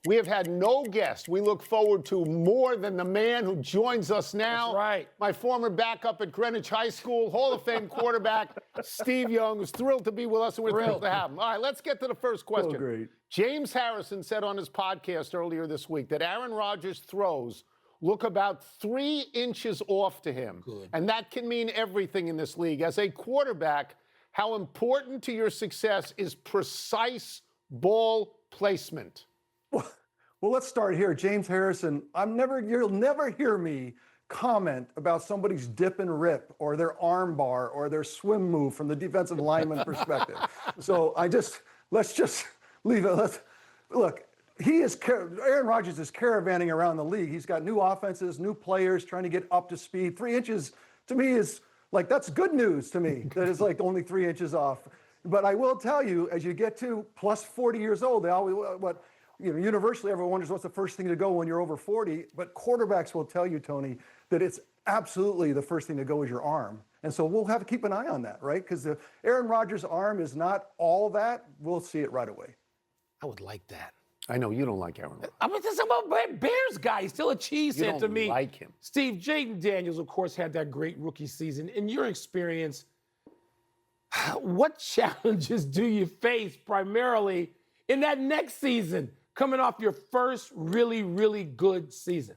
We have had no guest. We look forward to more than the man who joins us now. That's right. My former backup at Greenwich High School, Hall of Fame quarterback, Steve Young, who's thrilled to be with us, and we're thrilled to have him. All right, let's get to the first question. So great. James Harrison said on his podcast earlier this week that Aaron Rodgers' throws look about 3 inches off to him. Good. And that can mean everything in this league. As a quarterback, how important to your success is precise ball placement? Well, let's start here. James Harrison, you'll never hear me comment about somebody's dip and rip or their arm bar or their swim move from the defensive lineman perspective. So let's just leave it. Look, Aaron Rodgers is caravanning around the league. He's got new offenses, new players trying to get up to speed. 3 inches to me is like, that's good news to me. That is like only 3 inches off. But I will tell you, as you get to plus 40 years old, they always, universally everyone wonders what's the first thing to go when you're over 40. But quarterbacks will tell you, Tony, that it's absolutely the first thing to go is your arm. And so we'll have to keep an eye on that, right? Because if Aaron Rodgers' arm is not all that, we'll see it right away. I would like that. I know you don't like Aaron Rodgers. I'm a Bears guy. He's still a cheesehead to me. You don't like him. Steve, Jaden Daniels, of course, had that great rookie season. In your experience, what challenges do you face primarily in that next season, coming off your first really, really good season?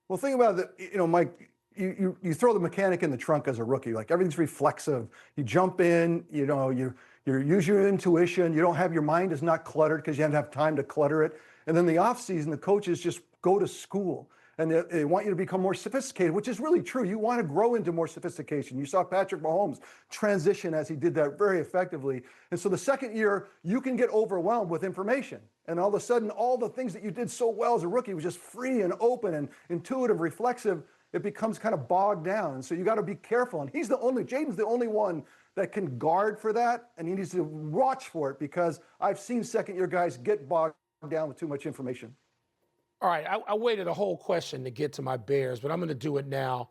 Well, think about it, Mike, you throw the mechanic in the trunk as a rookie. Like, everything's reflexive. You jump in, you use your intuition. You don't have, your mind is not cluttered because you don't have time to clutter it. And then the off season, the coaches just go to school and they want you to become more sophisticated, which is really true. You want to grow into more sophistication. You saw Patrick Mahomes transition as he did that very effectively. And so the second year, you can get overwhelmed with information. And all of a sudden, all the things that you did so well as a rookie was just free and open and intuitive, reflexive. It becomes kind of bogged down. And so you got to be careful. And Jaden's the only one that can guard for that. And he needs to watch for it, because I've seen second-year guys get bogged down with too much information. All right, I waited a whole question to get to my Bears, but I'm going to do it now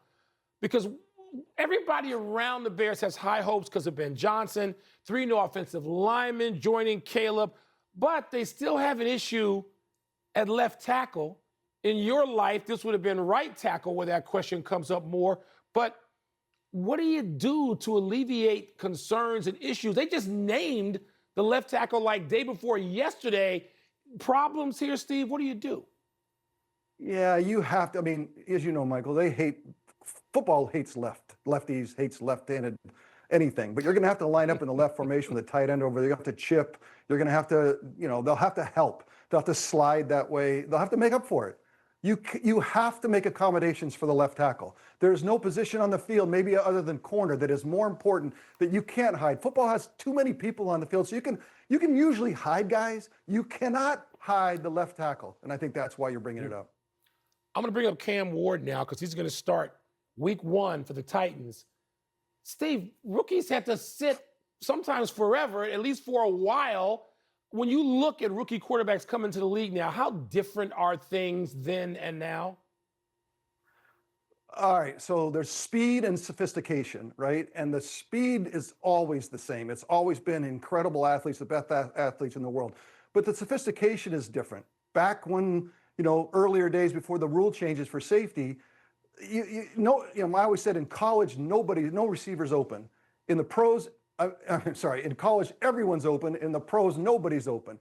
because everybody around the Bears has high hopes because of Ben Johnson, 3 new offensive linemen joining Caleb, but they still have an issue at left tackle. In your life, this would have been right tackle where that question comes up more. But what do you do to alleviate concerns and issues? They just named the left tackle like day before yesterday. Problems here, Steve? What do you do? Yeah, you have to. I mean, as you know, Michael, football hates lefties, hates left-handed anything. But you're going to have to line up in the left formation with a tight end over there. You have to chip. You're going to have to, they'll have to help. They'll have to slide that way. They'll have to make up for it. You have to make accommodations for the left tackle. There's no position on the field, maybe other than corner, that is more important, that you can't hide. Football has too many people on the field, so you can usually hide guys. You cannot hide the left tackle, and I think that's why you're bringing it up. I'm going to bring up Cam Ward now because he's going to start week 1 for the Titans. Steve, rookies have to sit sometimes forever, at least for a while. When you look at rookie quarterbacks coming to the league now, how different are things then and now? All right, so there's speed and sophistication, right? And the speed is always the same. It's always been incredible athletes, the best athletes in the world. But the sophistication is different. Back when, earlier days before the rule changes for safety, I always said in college, no receiver's open. In the pros, in college, everyone's open. In the pros, nobody's open.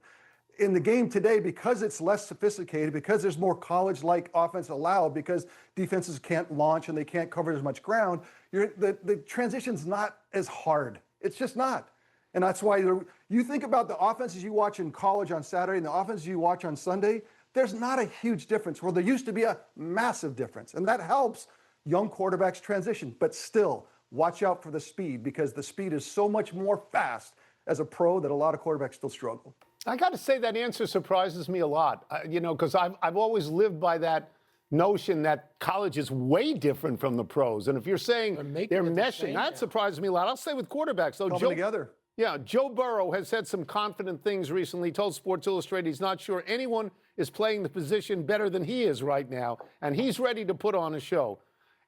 In the game today, because it's less sophisticated, because there's more college-like offense allowed, because defenses can't launch and they can't cover as much ground, the transition's not as hard. It's just not. And that's why you think about the offenses you watch in college on Saturday and the offenses you watch on Sunday, there's not a huge difference, where there used to be a massive difference. And that helps young quarterbacks transition. But still, watch out for the speed, because the speed is so much more fast as a pro that a lot of quarterbacks still struggle. I got to say that answer surprises me a lot, because I've always lived by that notion that college is way different from the pros. And if you're saying they're meshing, that surprises me a lot. I'll say with quarterbacks, though. Coming together. Yeah, Joe Burrow has said some confident things recently. He told Sports Illustrated he's not sure anyone is playing the position better than he is right now, and he's ready to put on a show.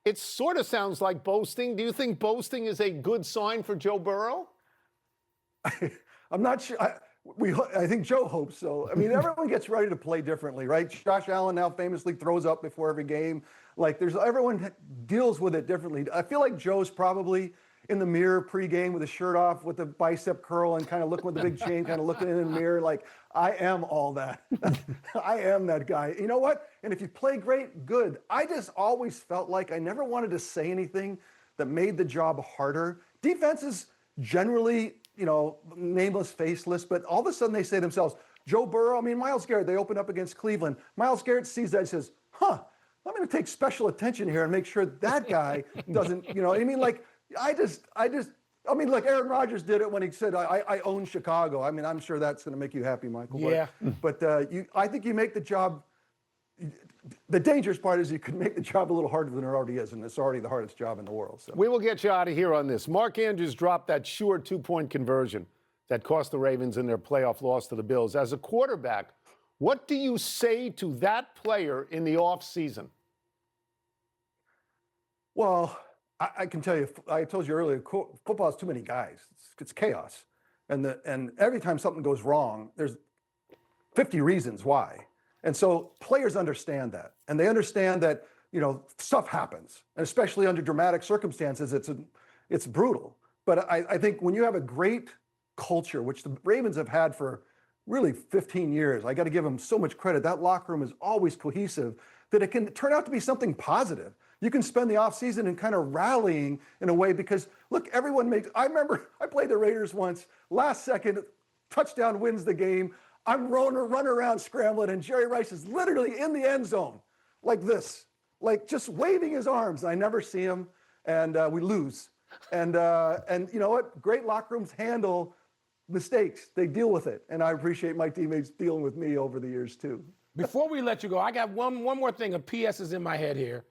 It sort of sounds like boasting. Do you think boasting is a good sign for Joe Burrow? I'm not sure. I think Joe hopes so. I mean, everyone gets ready to play differently, right? Josh Allen now famously throws up before every game. Like everyone deals with it differently. I feel like Joe's probably in the mirror pregame with his shirt off, with the bicep curl, and kind of looking with the big chain, kind of looking in the mirror, like, I am all that. I am that guy. You know what? And if you play great, good. I just always felt like I never wanted to say anything that made the job harder. Defenses generally, nameless, faceless, but all of a sudden they say themselves, Joe Burrow, Myles Garrett, they open up against Cleveland. Myles Garrett sees that and says, I'm going to take special attention here and make sure that guy doesn't, like Aaron Rodgers did it when he said, I own Chicago. I'm sure that's going to make you happy, Michael. Yeah. But I think you make the job, the dangerous part is you can make the job a little harder than it already is, and it's already the hardest job in the world. So. We will get you out of here on this. Mark Andrews dropped that sure two-point conversion that cost the Ravens in their playoff loss to the Bills. As a quarterback, what do you say to that player in the offseason? Well, I can tell you, I told you earlier, football has too many guys. It's chaos. And every time something goes wrong, there's 50 reasons why. And so players understand that. And they understand that, stuff happens. And especially under dramatic circumstances, it's brutal. But I think when you have a great culture, which the Ravens have had for really 15 years, I got to give them so much credit. That locker room is always cohesive, that it can turn out to be something positive. You can spend the offseason in kind of rallying in a way because, look, I remember I played the Raiders once, last second, touchdown wins the game. I'm running around scrambling, and Jerry Rice is literally in the end zone like this, like just waving his arms. I never see him, and we lose. And you know what? Great locker rooms handle mistakes. They deal with it, and I appreciate my teammates dealing with me over the years too. Before we let you go, I got one more thing. A PS is in my head here.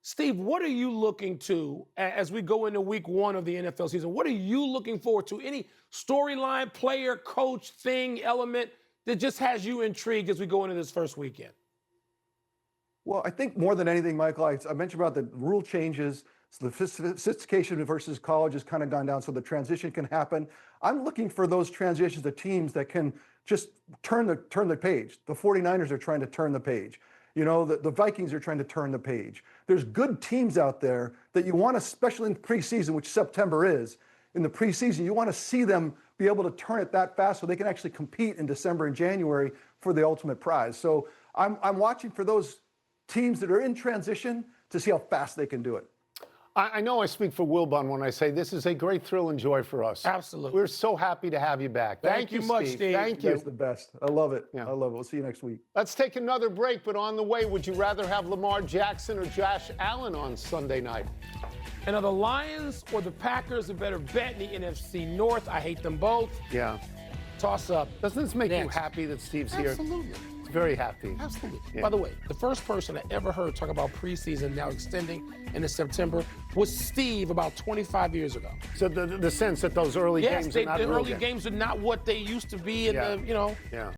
Steve, what are you looking to as we go into week 1 of the NFL season? What are you looking forward to? Any storyline, player, coach, thing, element that just has you intrigued as we go into this first weekend? Well, I think more than anything, Michael, I mentioned about the rule changes. So the sophistication versus college has kind of gone down so the transition can happen. I'm looking for those transitions of teams that can just turn the page. The 49ers are trying to turn the page. The Vikings are trying to turn the page. There's good teams out there that you want to, especially in preseason, which September is. In the preseason, you want to see them be able to turn it that fast so they can actually compete in December and January for the ultimate prize. So I'm watching for those teams that are in transition to see how fast they can do it. I know I speak for Wilbon when I say this is a great thrill and joy for us. Absolutely. We're so happy to have you back. Thank you much, Steve. Thank You you. guys are the best. I love it. Yeah. I love it. We'll see you next week. Let's take another break, but on the way, would you rather have Lamar Jackson or Josh Allen on Sunday night? And are the Lions or the Packers a better bet in the NFC North? I hate them both. Yeah. Toss up. Doesn't this make you Next. happy that Steve's here? Absolutely. Very happy. Absolutely. Yeah. By the way, the first person I ever heard talk about preseason now extending into September was Steve about 25 years ago. So the sense that those early Yes, games are not the real early games are not what they used to be in Yeah. the, Yeah.